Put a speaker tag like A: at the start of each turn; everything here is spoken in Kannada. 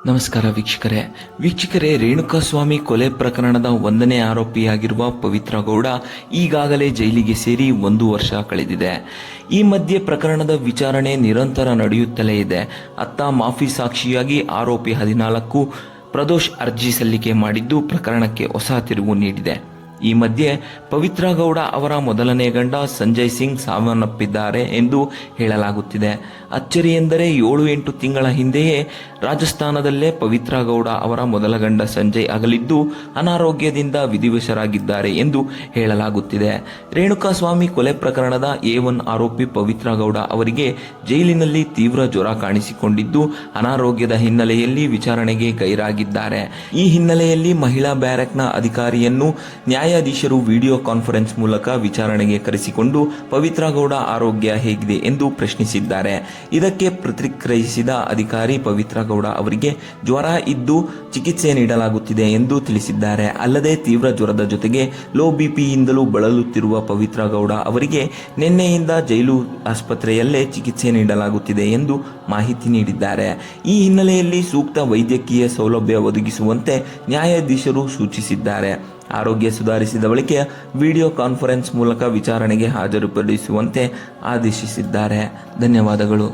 A: ನಮಸ್ಕಾರ ವೀಕ್ಷಕರೇ ರೇಣುಕಾಸ್ವಾಮಿ ಕೊಲೆ ಪ್ರಕರಣದ 1ನೇ ಆರೋಪಿಯಾಗಿರುವ ಪವಿತ್ರ ಗೌಡ ಈಗಾಗಲೇ ಜೈಲಿಗೆ ಸೇರಿ 1 ವರ್ಷ ಕಳೆದಿದೆ. ಈ ಮಧ್ಯೆ ಪ್ರಕರಣದ ವಿಚಾರಣೆ ನಿರಂತರ ನಡೆಯುತ್ತಲೇ ಇದೆ. ಅತ್ತ ಮಾಫಿ ಸಾಕ್ಷಿಯಾಗಿ ಆರೋಪಿ 14 ಪ್ರದೋಷ್ ಅರ್ಜಿ ಸಲ್ಲಿಕೆ ಮಾಡಿದ್ದು ಪ್ರಕರಣಕ್ಕೆ ಹೊಸ ತಿರುವು ನೀಡಿದೆ. ಈ ಮಧ್ಯೆ ಪವಿತ್ರ ಗೌಡ ಅವರ ಮೊದಲನೇ ಗಂಡ ಸಂಜಯ್ ಸಿಂಗ್ ಸಾವನ್ನಪ್ಪಿದ್ದಾರೆ ಎಂದು ಹೇಳಲಾಗುತ್ತಿದೆ. ಅಚ್ಚರಿ ಎಂದರೆ 7-8 ತಿಂಗಳ ಹಿಂದೆಯೇ ರಾಜಸ್ಥಾನದಲ್ಲೇ ಪವಿತ್ರ ಗೌಡ ಅವರ ಮೊದಲ ಗಂಡ ಸಂಜಯ್ ಅಗಲಿದ್ದು ಅನಾರೋಗ್ಯದಿಂದ ವಿಧಿವಶರಾಗಿದ್ದಾರೆ ಎಂದು ಹೇಳಲಾಗುತ್ತಿದೆ. ರೇಣುಕಾಸ್ವಾಮಿ ಕೊಲೆ ಪ್ರಕರಣದ A1 ಆರೋಪಿ ಪವಿತ್ರ ಗೌಡ ಅವರಿಗೆ ಜೈಲಿನಲ್ಲಿ ತೀವ್ರ ಜ್ವರ ಕಾಣಿಸಿಕೊಂಡಿದ್ದು ಅನಾರೋಗ್ಯದ ಹಿನ್ನೆಲೆಯಲ್ಲಿ ವಿಚಾರಣೆಗೆ ಗೈರಾಗಿದ್ದಾರೆ. ಈ ಹಿನ್ನೆಲೆಯಲ್ಲಿ ಮಹಿಳಾ ಬ್ಯಾರಕ್ನ ಅಧಿಕಾರಿಯನ್ನು ನ್ಯಾಯಾಧೀಶರು ವಿಡಿಯೋ ಕಾನ್ಫರೆನ್ಸ್ ಮೂಲಕ ವಿಚಾರಣೆಗೆ ಕರೆಸಿಕೊಂಡು ಪವಿತ್ರ ಗೌಡ ಆರೋಗ್ಯ ಹೇಗಿದೆ ಎಂದು ಪ್ರಶ್ನಿಸಿದ್ದಾರೆ. ಇದಕ್ಕೆ ಪ್ರತಿಕ್ರಿಯಿಸಿದ ಅಧಿಕಾರಿ ಪವಿತ್ರ ಗೌಡ ಅವರಿಗೆ ಜ್ವರ ಇದ್ದು ಚಿಕಿತ್ಸೆ ನೀಡಲಾಗುತ್ತಿದೆ ಎಂದು ತಿಳಿಸಿದ್ದಾರೆ. ಅಲ್ಲದೆ ತೀವ್ರ ಜ್ವರದ ಜೊತೆಗೆ ಲೋ ಬಿಪಿಯಿಂದಲೂ ಬಳಲುತ್ತಿರುವ ಪವಿತ್ರ ಗೌಡ ಅವರಿಗೆ ನಿನ್ನೆಯಿಂದ ಜೈಲು ಆಸ್ಪತ್ರೆಯಲ್ಲೇ ಚಿಕಿತ್ಸೆ ನೀಡಲಾಗುತ್ತಿದೆ ಎಂದು ಮಾಹಿತಿ ನೀಡಿದ್ದಾರೆ. ಈ ಹಿನ್ನೆಲೆಯಲ್ಲಿ ಸೂಕ್ತ ವೈದ್ಯಕೀಯ ಸೌಲಭ್ಯ ಒದಗಿಸುವಂತೆ ನ್ಯಾಯಾಧೀಶರು ಸೂಚಿಸಿದ್ದಾರೆ. ಆರೋಗ್ಯ ಸುಧಾರಿಸಿದ ಬಳಿಕ ವಿಡಿಯೋ ಕಾನ್ಫರೆನ್ಸ್ ಮೂಲಕ ವಿಚಾರಣೆಗೆ ಹಾಜರುಪಡಿಸುವಂತೆ ಆದೇಶಿಸಿದ್ದಾರೆ. ಧನ್ಯವಾದಗಳು.